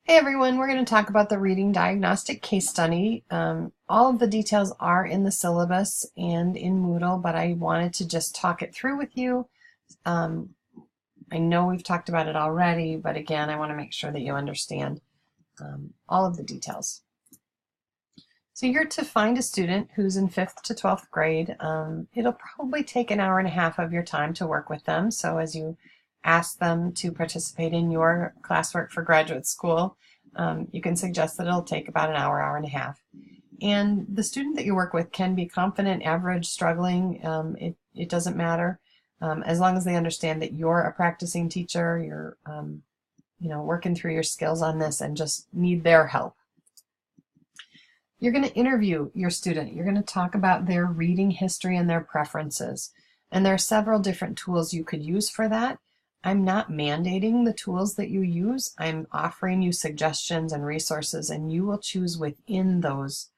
Hey everyone, we're going to talk about the reading diagnostic case study. All of the details are in the syllabus and in Moodle, but I wanted to just talk it through with you. I know we've talked about it already, but again, I want to make sure that you understand all of the details. So you're to find a student who's in 5th to 12th grade. It'll probably take an hour and a half of your time to work with them. So as you ask them to participate in your classwork for graduate school, you can suggest that it'll take about an hour, hour and a half. And the student that you work with can be confident, average, struggling. It doesn't matter as long as they understand that you're a practicing teacher, you're working through your skills on this and just need their help. You're going to interview your student. You're going to talk about their reading history and their preferences. And there are several different tools you could use for that. I'm not mandating the tools that you use. I'm offering you suggestions and resources, and you will choose within those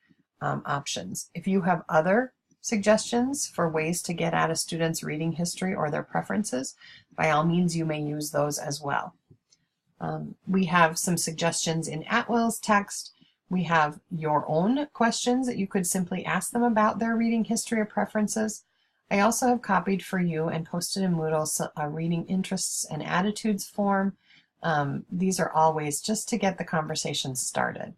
options. If you have other suggestions for ways to get at a student's reading history or their preferences, by all means you may use those as well. We have some suggestions in Atwell's text. We have your own questions that you could simply ask them about their reading history or preferences. I also have copied for you and posted in Moodle a reading interests and attitudes form. These are all ways just to get the conversation started.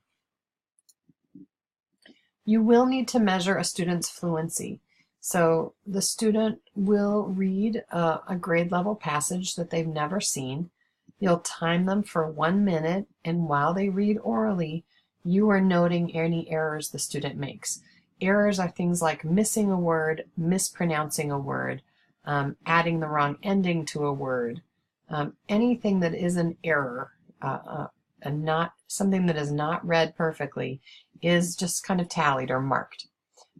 You will need to measure a student's fluency. So the student will read a grade level passage that they've never seen. You'll time them for 1 minute, and while they read orally, you are noting any errors the student makes. Errors are things like missing a word, mispronouncing a word, adding the wrong ending to a word. Anything that is an error and not something that is not read perfectly is just kind of tallied or marked.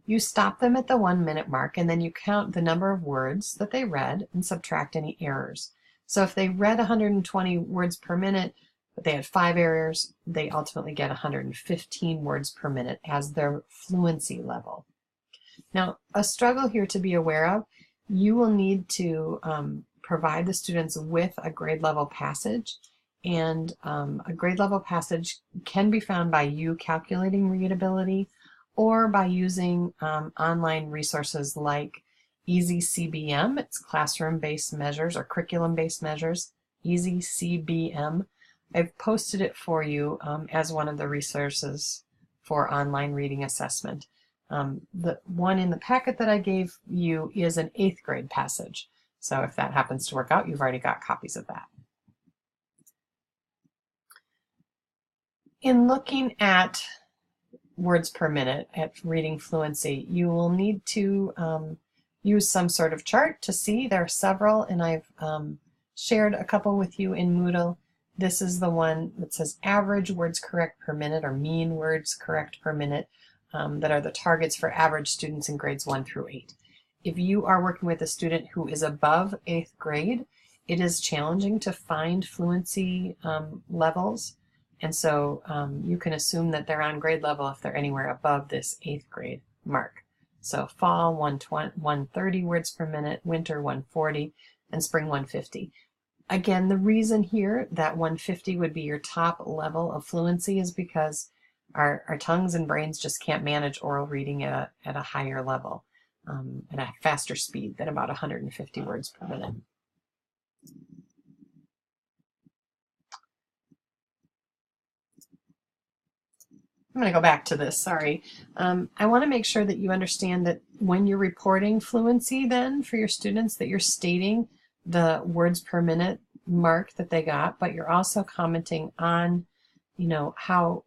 You stop them at the 1 minute mark, and then you count the number of words that they read and subtract any errors. So if they read 120 words per minute, but they had 5 errors, they ultimately get 115 words per minute as their fluency level. Now, a struggle here to be aware of, you will need to provide the students with a grade level passage, and a grade level passage can be found by you calculating readability or by using online resources like EasyCBM. It's classroom-based measures or curriculum-based measures, EasyCBM. I've posted it for you as one of the resources for online reading assessment. The one in the packet that I gave you is an 8th grade passage. So if that happens to work out, you've already got copies of that. In looking at words per minute at reading fluency, you will need to use some sort of chart to see. There are several, and I've shared a couple with you in Moodle. This is the one that says average words correct per minute or mean words correct per minute that are the targets for average students in grades 1 through 8. If you are working with a student who is above 8th grade, it is challenging to find fluency levels. And so you can assume that they're on grade level if they're anywhere above this 8th grade mark. So fall 130 words per minute, winter 140, and spring 150. Again, the reason here that 150 would be your top level of fluency is because our tongues and brains just can't manage oral reading at a higher level, at a faster speed than about 150 words per minute. I'm going to go back to this, sorry. I want to make sure that you understand that when you're reporting fluency then for your students, that you're stating the words per minute mark that they got, but you're also commenting on, how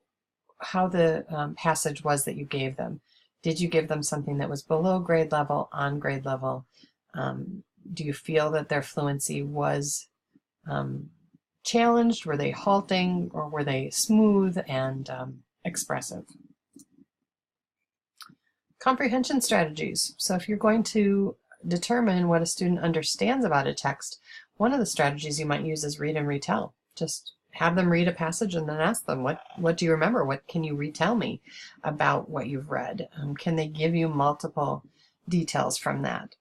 the passage was that you gave them. Did you give them something that was below grade level, on grade level? Do you feel that their fluency was challenged? Were they halting, or were they smooth and expressive? Comprehension strategies. So if you're going to determine what a student understands about a text, one of the strategies you might use is read and retell. Just have them read a passage and then ask them, what do you remember? What can you retell me about what you've read? Can they give you multiple details from that?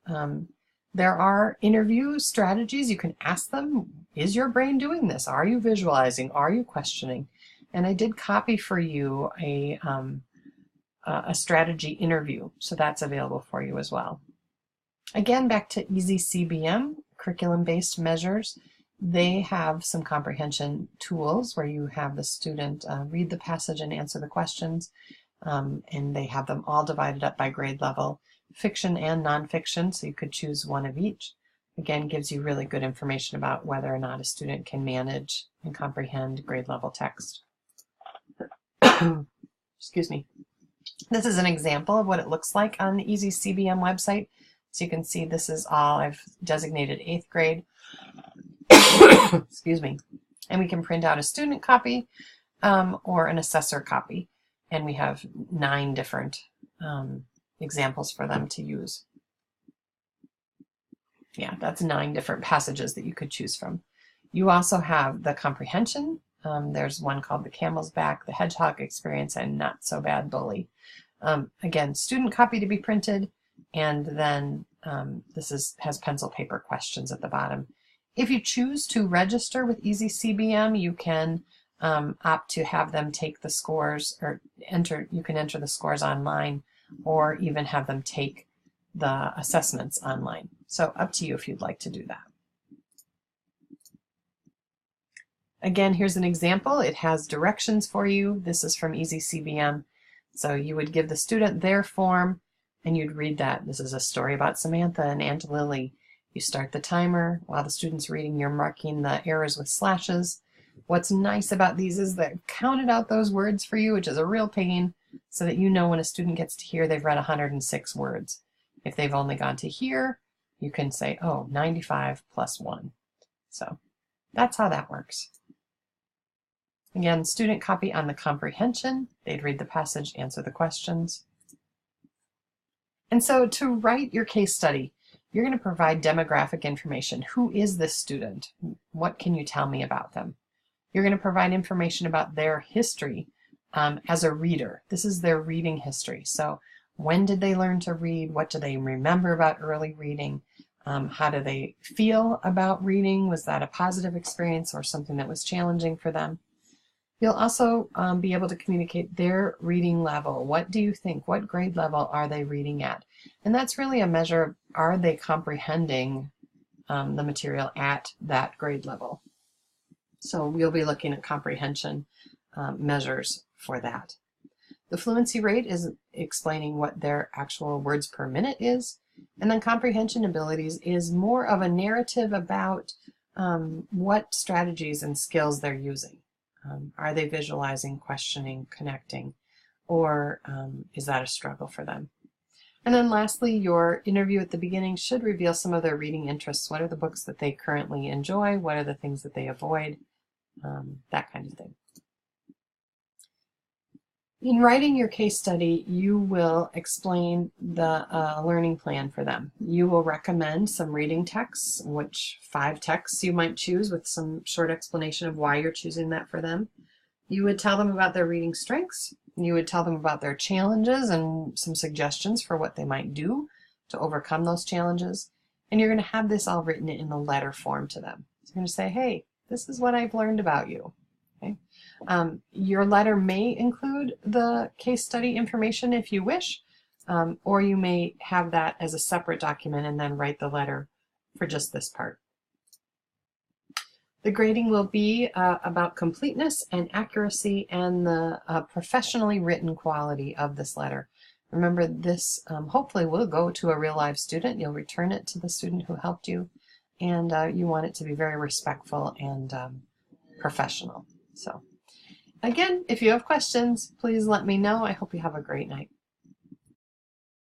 There are interview strategies. You can ask them, is your brain doing this? Are you visualizing? Are you questioning? And I did copy for you a strategy interview, so that's available for you as well. Again, back to Easy CBM, curriculum-based measures. They have some comprehension tools where you have the student read the passage and answer the questions, and they have them all divided up by grade level, fiction and nonfiction, so you could choose one of each. Again, gives you really good information about whether or not a student can manage and comprehend grade level text. Excuse me. This is an example of what it looks like on the Easy CBM website. So you can see this is all I've designated 8th grade. Excuse me. And we can print out a student copy or an assessor copy. And we have 9 different examples for them to use. Yeah, that's 9 different passages that you could choose from. You also have the comprehension. There's one called The Camel's Back, The Hedgehog Experience, and Not So Bad Bully. Again, student copy to be printed, and then this has pencil paper questions at the bottom. If you choose to register with Easy CBM, you can opt to have them take the scores, or you can enter the scores online, or even have them take the assessments online. So up to you if you'd like to do that. Again, here's an example. It has directions for you. This is from Easy CBM. So you would give the student their form and you'd read that. This is a story about Samantha and Aunt Lily. You start the timer. While the student's reading, you're marking the errors with slashes. What's nice about these is that it counted out those words for you, which is a real pain, so that you know when a student gets to here, they've read 106 words. If they've only gone to here, you can say, oh, 95 plus 1. So that's how that works. Again, student copy on the comprehension. They'd read the passage, answer the questions. And so to write your case study, you're going to provide demographic information. Who is this student? What can you tell me about them? You're going to provide information about their history as a reader. This is their reading history. So when did they learn to read? What do they remember about early reading? How do they feel about reading? Was that a positive experience or something that was challenging for them? You'll also be able to communicate their reading level. What do you think? What grade level are they reading at? And that's really a measure of, are they comprehending the material at that grade level? So we'll be looking at comprehension measures for that. The fluency rate is explaining what their actual words per minute is. And then comprehension abilities is more of a narrative about what strategies and skills they're using. Are they visualizing, questioning, connecting, or is that a struggle for them? And then lastly, your interview at the beginning should reveal some of their reading interests. What are the books that they currently enjoy? What are the things that they avoid? That kind of thing. In writing your case study, you will explain the learning plan for them. You will recommend some reading texts, which 5 texts you might choose with some short explanation of why you're choosing that for them. You would tell them about their reading strengths. You would tell them about their challenges and some suggestions for what they might do to overcome those challenges. And you're going to have this all written in a letter form to them. So you're going to say, hey, this is what I've learned about you. Okay? Your letter may include the case study information if you wish, or you may have that as a separate document and then write the letter for just this part. The grading will be about completeness and accuracy and the professionally written quality of this letter. Remember, this hopefully will go to a real live student. You'll return it to the student who helped you, and you want it to be very respectful and professional. So again, if you have questions, please let me know. I hope you have a great night.